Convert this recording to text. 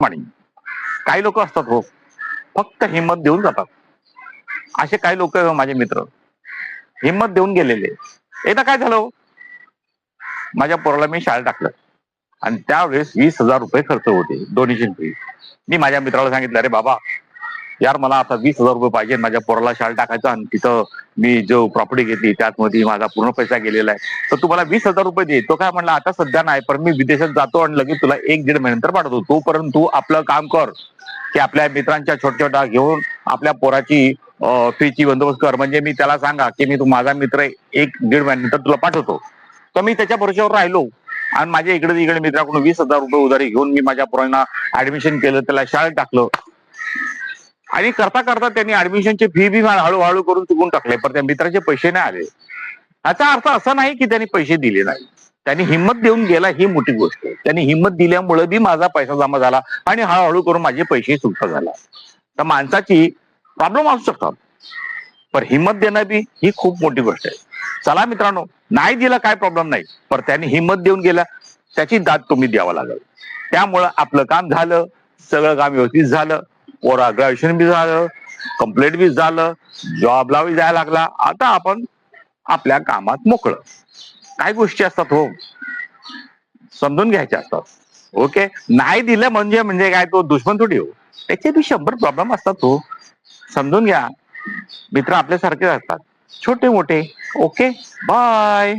म्हणे काही लोक असतात हो, फक्त हिंमत देऊन जातात. असे काही लोक माझे मित्र हिंमत देऊन गेलेले. एकदा काय झालं, माझ्या पोराला मी शाळेत टाकलं आणि त्यावेळेस 20,000 रुपये खर्च होते, डोनेशन फी. मी माझ्या मित्राला सांगितलं, अरे बाबा यार, मला आता 20,000 रुपये पाहिजे, माझ्या पोराला शाळेत टाकायचं आणि तिथं मी जो प्रॉपर्टी घेतली त्यामध्ये माझा पूर्ण पैसा गेलेला आहे, तर तुम्हाला 20,000 रुपये दे. तो काय म्हणला, आता सध्या नाही, पण मी विदेशात जातो आणि लगेच तुला 1-1.5 महिन्यानंतर पाठवतो, तोपर्यंत तू आपलं काम कर की आपल्या मित्रांच्या छोट्या छोट्या घेऊन आपल्या पोराची फीची बंदोबस्त कर. म्हणजे मी त्याला सांगा की मी तू माझा मित्र 1-1.5 महिन्यानंतर तुला पाठवतो. तर मी त्याच्या भरोश्यावर राहिलो आणि माझ्या इकडे तिकडे मित्राकडून 20,000 रुपये उधारी घेऊन मी माझ्या पोरांना ऍडमिशन केलं, त्याला शाळेत टाकलं. आणि करता करता त्यांनी ऍडमिशनची फी बी हळूहळू करून चुकून टाकले, पण त्या मित्राचे पैसे नाही आले. याचा अर्थ असा नाही की त्यांनी पैसे दिले नाही, त्यांनी हिंमत देऊन गेला, ही मोठी गोष्ट आहे. त्यांनी हिंमत दिल्यामुळे बी माझा पैसा जमा झाला आणि हळूहळू करून माझे पैसे सुट्टा झाला. तर माणसाची प्रॉब्लेम असू शकतात, पण हिंमत देणं बी ही खूप मोठी गोष्ट आहे. चला मित्रांनो, नाही दिला काय प्रॉब्लेम नाही, पण त्यांनी हिंमत देऊन गेला, त्याची दाद तुम्ही द्यावा लागेल. त्यामुळं आपलं काम झालं, सगळं काम व्यवस्थित झालं, पोरा ग्रॅज्युएशन बी झालं, कम्प्लीट बी झालं, जॉबला बी जायला लागला. आता आपण आपल्या कामात मोकळं. काही गोष्टी असतात हो, समजून घ्यायच्या असतात. ओके, नाही दिलं म्हणजे म्हणजे काय तो दुश्मन थोडी हो, त्याचे बी 100 प्रॉब्लेम असतात हो, समजून घ्या. मित्र आपल्यासारखे असतात, छोटे मोठे. Okay, bye.